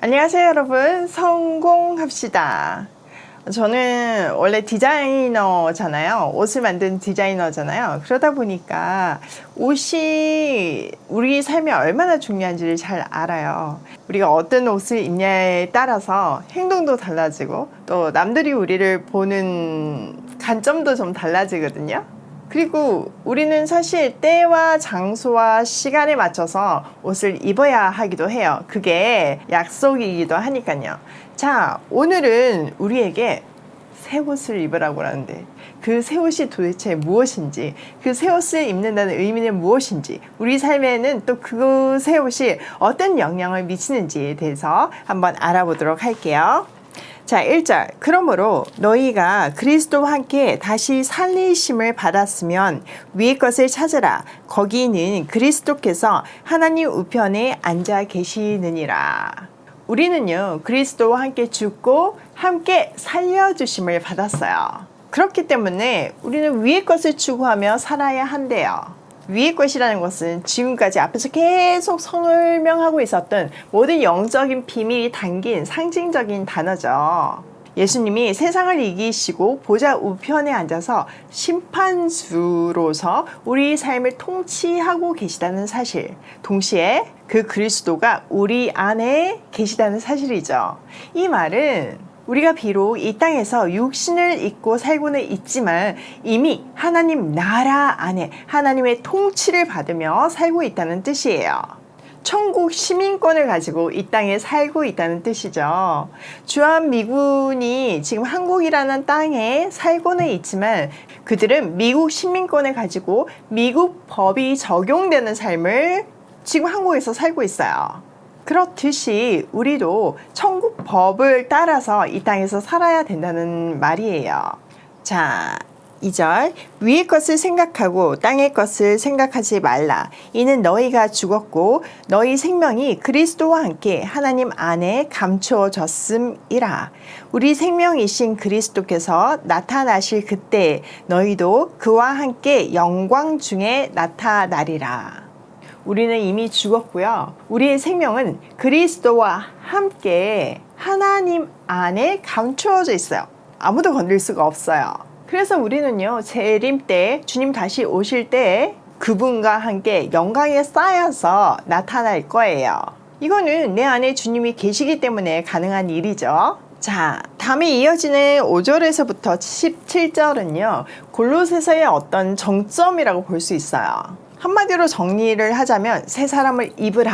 안녕하세요 여러분, 성공합시다. 저는 원래 디자이너잖아요. 옷을 만드는 디자이너잖아요. 그러다 보니까 옷이 우리 삶에 얼마나 중요한지를 잘 알아요. 우리가 어떤 옷을 입냐에 따라서 행동도 달라지고 또 남들이 우리를 보는 관점도 좀 달라지거든요. 그리고 우리는 사실 때와 장소와 시간에 맞춰서 옷을 입어야 하기도 해요. 그게 약속이기도 하니까요. 자, 오늘은 우리에게 새 옷을 입으라고 하는데 그 새 옷이 도대체 무엇인지, 그 새 옷을 입는다는 의미는 무엇인지, 우리 삶에는 또 그 새 옷이 어떤 영향을 미치는지에 대해서 한번 알아보도록 할게요. 자, 1절. 그러므로 너희가 그리스도와 함께 다시 살리심을 받았으면 위의 것을 찾으라. 거기는 그리스도께서 하나님 우편에 앉아 계시느니라. 우리는요, 그리스도와 함께 죽고 함께 살려주심을 받았어요. 그렇기 때문에 우리는 위의 것을 추구하며 살아야 한대요. 위의 것이라는 것은 지금까지 앞에서 계속 설명하고 있었던 모든 영적인 비밀이 담긴 상징적인 단어죠. 예수님이 세상을 이기시고 보좌 우편에 앉아서 심판수로서 우리 삶을 통치하고 계시다는 사실, 동시에 그 그리스도가 우리 안에 계시다는 사실이죠. 이 말은 우리가 비록 이 땅에서 육신을 입고 살고는 있지만 이미 하나님 나라 안에 하나님의 통치를 받으며 살고 있다는 뜻이에요. 천국 시민권을 가지고 이 땅에 살고 있다는 뜻이죠. 주한미군이 지금 한국이라는 땅에 살고는 있지만 그들은 미국 시민권을 가지고 미국 법이 적용되는 삶을 지금 한국에서 살고 있어요. 그렇듯이 우리도 천국 법을 따라서 이 땅에서 살아야 된다는 말이에요. 자, 2절. 위의 것을 생각하고 땅의 것을 생각하지 말라. 이는 너희가 죽었고 너희 생명이 그리스도와 함께 하나님 안에 감추어졌음이라. 우리 생명이신 그리스도께서 나타나실 그때 너희도 그와 함께 영광 중에 나타나리라. 우리는 이미 죽었고요. 우리의 생명은 그리스도와 함께 하나님 안에 감추어져 있어요. 아무도 건들 수가 없어요. 그래서 우리는요, 재림 때, 주님 다시 오실 때 그분과 함께 영광에 쌓여서 나타날 거예요. 이거는 내 안에 주님이 계시기 때문에 가능한 일이죠. 자, 다음에 이어지는 5절에서부터 17절은요, 골로새서의 어떤 정점이라고 볼 수 있어요. 한마디로 정리를 하자면 새 사람을 입으라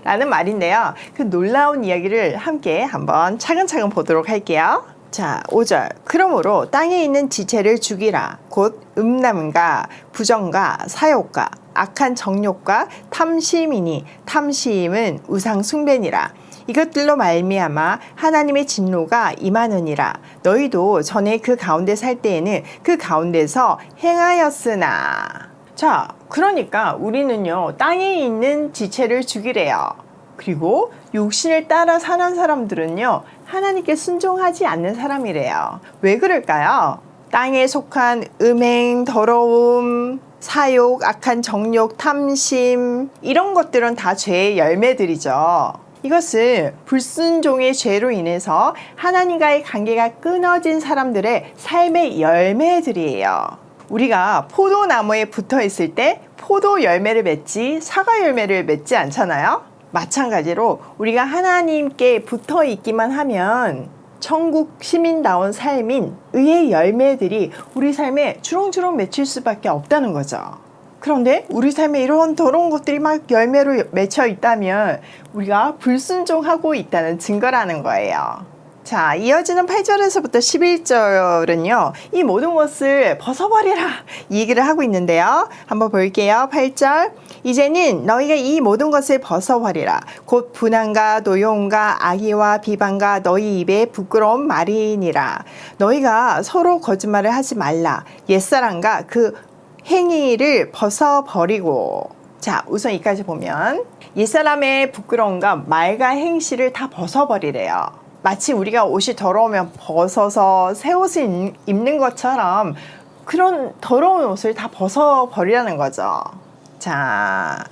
라는 말인데요. 그 놀라운 이야기를 함께 한번 차근차근 보도록 할게요. 자, 5절. 그러므로 땅에 있는 지체를 죽이라. 곧 음란과 부정과 사욕과 악한 정욕과 탐심이니 탐심은 우상 숭배니라. 이것들로 말미암아 하나님의 진노가 임하느니라. 너희도 전에 그 가운데 살 때에는 그 가운데서 행하였으나. 자, 그러니까 우리는요, 땅에 있는 지체를 죽이래요. 그리고 육신을 따라 사는 사람들은요, 하나님께 순종하지 않는 사람이래요. 왜 그럴까요? 땅에 속한 음행, 더러움, 사욕, 악한 정욕, 탐심, 이런 것들은 다 죄의 열매들이죠. 이것은 불순종의 죄로 인해서 하나님과의 관계가 끊어진 사람들의 삶의 열매들이에요. 우리가 포도나무에 붙어 있을 때 포도 열매를 맺지 사과 열매를 맺지 않잖아요. 마찬가지로 우리가 하나님께 붙어 있기만 하면 천국 시민다운 삶인 의의 열매들이 우리 삶에 주렁주렁 맺힐 수밖에 없다는 거죠. 그런데 우리 삶에 이런 더러운 것들이 막 열매로 맺혀 있다면 우리가 불순종하고 있다는 증거라는 거예요. 자, 이어지는 8절에서부터 11절은요, 이 모든 것을 벗어버리라 이 얘기를 하고 있는데요. 한번 볼게요. 8절. 이제는 너희가 이 모든 것을 벗어버리라. 곧 분한과 노여움과 악의와 비방과 너희 입에 부끄러운 말이니라. 너희가 서로 거짓말을 하지 말라. 옛사람과 그 행위를 벗어버리고. 자, 우선 이까지 보면 옛사람의 부끄러움과 말과 행실을 다 벗어버리래요. 마치 우리가 옷이 더러우면 벗어서 새 옷을 입는 것처럼 그런 더러운 옷을 다 벗어버리라는 거죠. 자,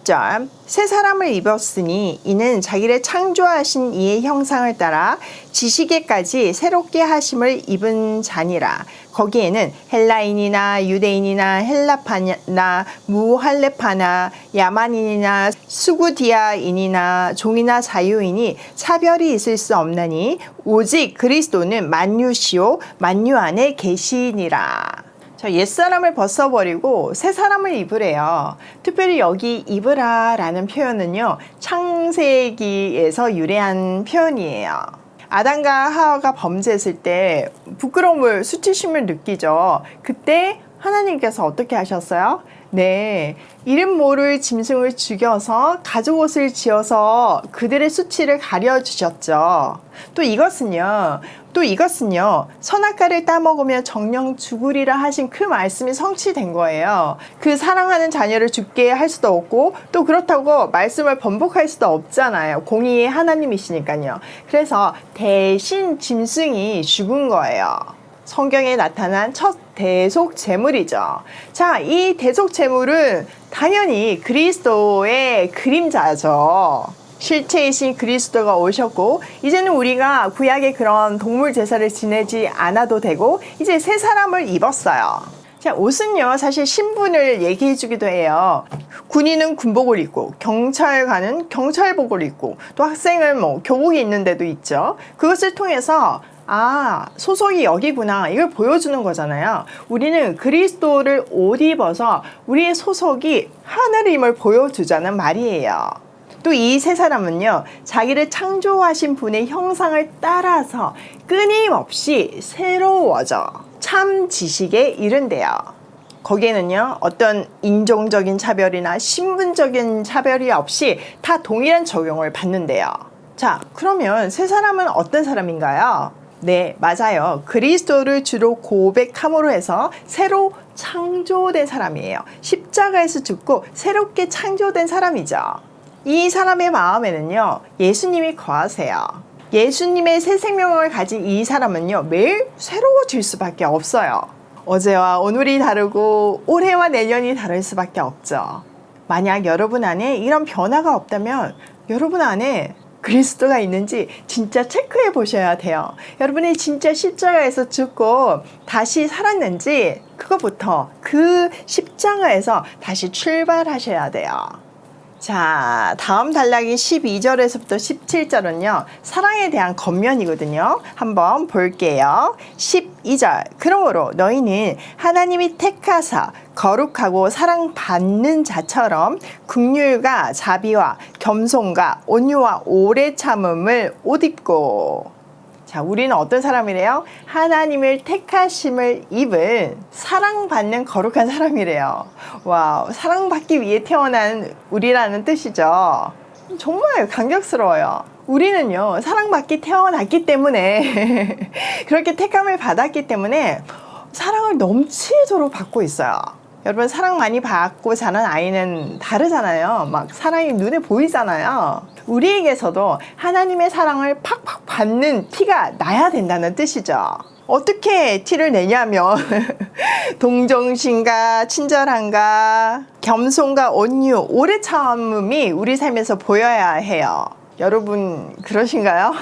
10절 새 사람을 입었으니 이는 자기를 창조하신 이의 형상을 따라 지식에까지 새롭게 하심을 입은 자니라. 거기에는 헬라인이나 유대인이나 헬라파나 무할레파나 야만인이나 수구디아인이나 종이나 자유인이 차별이 있을 수 없나니 오직 그리스도는 만유시요 만유 안에 계시니라. 옛사람을 벗어버리고 새 사람을 입으래요. 특별히 여기 입으라 라는 표현은요, 창세기에서 유래한 표현이에요. 아담과 하와가 범죄했을 때 부끄러움을, 수치심을 느끼죠. 그때 하나님께서 어떻게 하셨어요? 네, 이름 모를 짐승을 죽여서 가죽옷을 지어서 그들의 수치를 가려주셨죠. 또 이것은요, 선악과를 따먹으면 정령 죽으리라 하신 그 말씀이 성취된 거예요. 그 사랑하는 자녀를 죽게 할 수도 없고 또 그렇다고 말씀을 번복할 수도 없잖아요. 공의의 하나님이시니까요. 그래서 대신 짐승이 죽은 거예요. 성경에 나타난 첫 대속 제물이죠. 자, 이 대속 제물은 당연히 그리스도의 그림자죠. 실체이신 그리스도가 오셨고 이제는 우리가 구약의 그런 동물 제사를 지내지 않아도 되고 이제 새 사람을 입었어요. 자, 옷은요 사실 신분을 얘기해 주기도 해요. 군인은 군복을 입고 경찰관은 경찰복을 입고 또 학생은 교복이 있는 데도 있죠. 그것을 통해서 소속이 여기구나 이걸 보여주는 거잖아요. 우리는 그리스도를 옷 입어서 우리의 소속이 하늘임을 보여주자는 말이에요. 또 이 세 사람은요, 자기를 창조하신 분의 형상을 따라서 끊임없이 새로워져 참 지식에 이른대요. 거기에는요, 어떤 인종적인 차별이나 신분적인 차별이 없이 다 동일한 적용을 받는데요. 자, 그러면 세 사람은 어떤 사람인가요? 네, 맞아요. 그리스도를 주로 고백함으로 해서 새로 창조된 사람이에요. 십자가에서 죽고 새롭게 창조된 사람이죠. 이 사람의 마음에는요, 예수님이 거하세요. 예수님의 새 생명을 가진 이 사람은요, 매일 새로워질 수밖에 없어요. 어제와 오늘이 다르고 올해와 내년이 다를 수밖에 없죠. 만약 여러분 안에 이런 변화가 없다면 여러분 안에 그리스도가 있는지 진짜 체크해 보셔야 돼요. 여러분이 진짜 십자가에서 죽고 다시 살았는지 그것부터 그 십자가에서 다시 출발하셔야 돼요. 자, 다음 단락이 12절에서부터 17절은요, 사랑에 대한 겉면이거든요. 한번 볼게요. 12절. 그러므로 너희는 하나님이 택하사 거룩하고 사랑받는 자처럼 긍휼과 자비와 겸손과 온유와 오래 참음을 옷 입고. 자, 우리는 어떤 사람이래요? 하나님을 택하심을 입은 사랑받는 거룩한 사람이래요. 와우, 사랑받기 위해 태어난 우리라는 뜻이죠. 정말 감격스러워요. 우리는요, 사랑받기 태어났기 때문에 그렇게 택함을 받았기 때문에 사랑을 넘치도록 받고 있어요. 여러분, 사랑 많이 받고 자란 아이는 다르잖아요. 막 사랑이 눈에 보이잖아요. 우리에게서도 하나님의 사랑을 팍팍 받는 티가 나야 된다는 뜻이죠. 어떻게 티를 내냐면 동정심과 친절함과 겸손과 온유, 오래 참음이 우리 삶에서 보여야 해요. 여러분 그러신가요?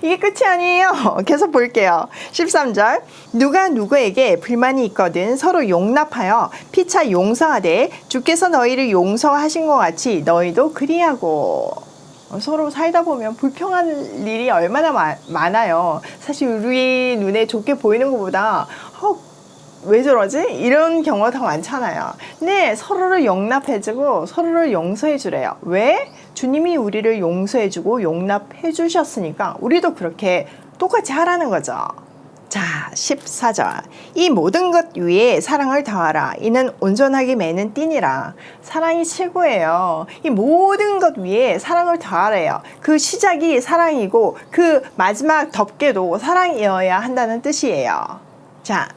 이게 끝이 아니에요. 계속 볼게요. 13절. 누가 누구에게 불만이 있거든 서로 용납하여 피차 용서하되 주께서 너희를 용서하신 것 같이 너희도 그리하고. 서로 살다 보면 불평한 일이 얼마나 많아요. 사실 우리 눈에 좋게 보이는 것보다 왜 저러지? 이런 경우가 더 많잖아요. 근데 서로를 용납해주고 서로를 용서해주래요. 왜? 주님이 우리를 용서해주고 용납해주셨으니까 우리도 그렇게 똑같이 하라는 거죠. 자, 14절. 이 모든 것 위에 사랑을 더하라. 이는 온전하게 매는 띠니라. 사랑이 최고예요. 이 모든 것 위에 사랑을 더하래요. 그 시작이 사랑이고 그 마지막 덮개도 사랑이어야 한다는 뜻이에요. 자,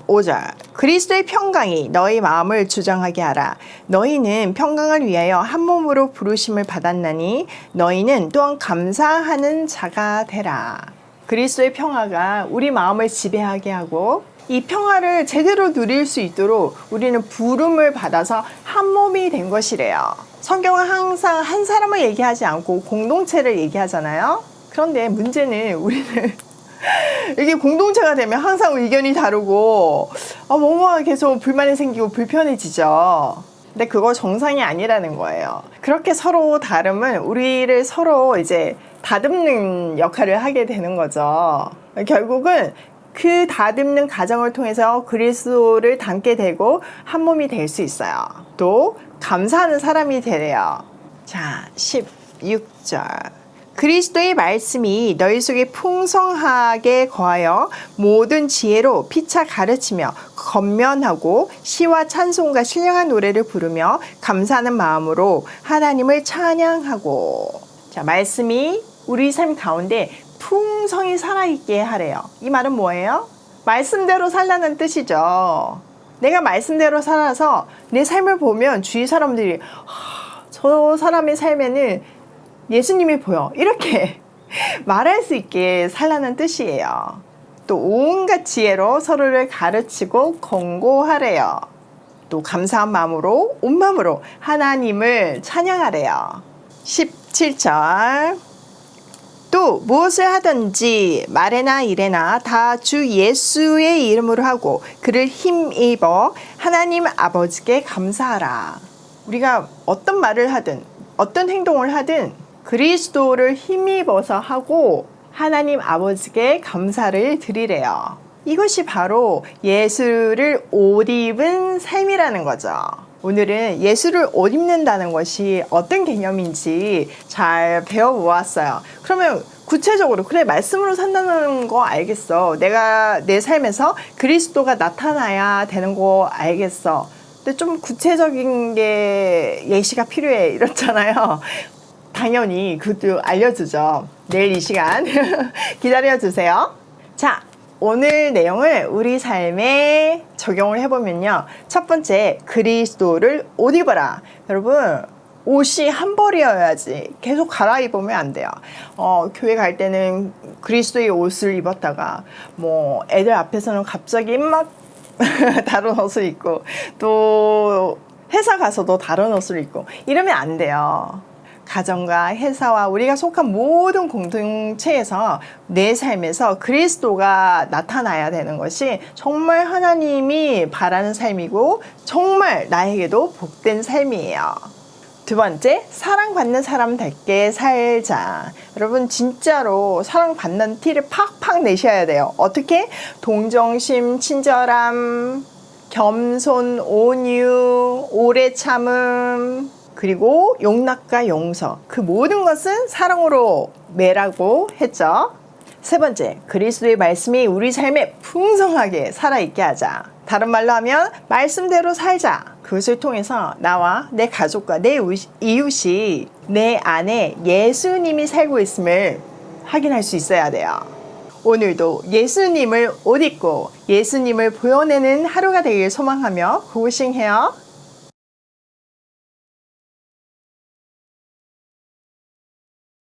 15절. 그리스도의 평강이 너희 마음을 주장하게 하라. 너희는 평강을 위하여 한 몸으로 부르심을 받았나니 너희는 또한 감사하는 자가 되라. 그리스도의 평화가 우리 마음을 지배하게 하고 이 평화를 제대로 누릴 수 있도록 우리는 부름을 받아서 한 몸이 된 것이래요. 성경은 항상 한 사람을 얘기하지 않고 공동체를 얘기하잖아요. 그런데 문제는 우리는 이게 공동체가 되면 항상 의견이 다르고 뭐뭐 계속 불만이 생기고 불편해지죠. 근데 그거 정상이 아니라는 거예요. 그렇게 서로 다름은 우리를 서로 이제 다듬는 역할을 하게 되는 거죠. 결국은 그 다듬는 과정을 통해서 그리스도를 닮게 되고 한 몸이 될 수 있어요. 또 감사하는 사람이 되래요. 자, 16절. 그리스도의 말씀이 너희 속에 풍성하게 거하여 모든 지혜로 피차 가르치며 권면하고 시와 찬송과 신령한 노래를 부르며 감사하는 마음으로 하나님을 찬양하고. 자, 말씀이 우리 삶 가운데 풍성히 살아있게 하래요. 이 말은 뭐예요? 말씀대로 살라는 뜻이죠. 내가 말씀대로 살아서 내 삶을 보면 주위 사람들이 저 사람의 삶에는 예수님이 보여, 이렇게 말할 수 있게 살라는 뜻이에요. 또 온갖 지혜로 서로를 가르치고 권고하래요. 또 감사한 마음으로 온 마음으로 하나님을 찬양하래요. 17절. 또 무엇을 하든지 말에나 일에나 다 주 예수의 이름으로 하고 그를 힘입어 하나님 아버지께 감사하라. 우리가 어떤 말을 하든 어떤 행동을 하든 그리스도를 힘입어서 하고 하나님 아버지께 감사를 드리래요. 이것이 바로 예수를 옷 입은 삶이라는 거죠. 오늘은 예수를 옷 입는다는 것이 어떤 개념인지 잘 배워보았어요. 그러면 구체적으로 그래 말씀으로 산다는 거 알겠어. 내가 내 삶에서 그리스도가 나타나야 되는 거 알겠어. 근데 좀 구체적인 게 예시가 필요해 이렇잖아요. 당연히 그것도 알려주죠. 내일 이 시간 기다려주세요. 자, 오늘 내용을 우리 삶에 적용을 해보면요. 첫 번째, 그리스도를 옷 입어라. 여러분, 옷이 한 벌이어야지 계속 갈아입으면 안 돼요. 교회 갈 때는 그리스도의 옷을 입었다가 뭐 애들 앞에서는 갑자기 막 다른 옷을 입고 또 회사 가서도 다른 옷을 입고 이러면 안 돼요. 가정과 회사와 우리가 속한 모든 공동체에서 내 삶에서 그리스도가 나타나야 되는 것이 정말 하나님이 바라는 삶이고 정말 나에게도 복된 삶이에요. 두 번째, 사랑받는 사람답게 살자. 여러분 진짜로 사랑받는 티를 팍팍 내셔야 돼요. 어떻게? 동정심, 친절함, 겸손, 온유, 오래 참음, 그리고 용납과 용서, 그 모든 것은 사랑으로 매라고 했죠. 세 번째, 그리스도의 말씀이 우리 삶에 풍성하게 살아있게 하자. 다른 말로 하면 말씀대로 살자. 그것을 통해서 나와 내 가족과 내 이웃이 내 안에 예수님이 살고 있음을 확인할 수 있어야 돼요. 오늘도 예수님을 옷 입고 예수님을 보여내는 하루가 되길 소망하며 고고싱해요.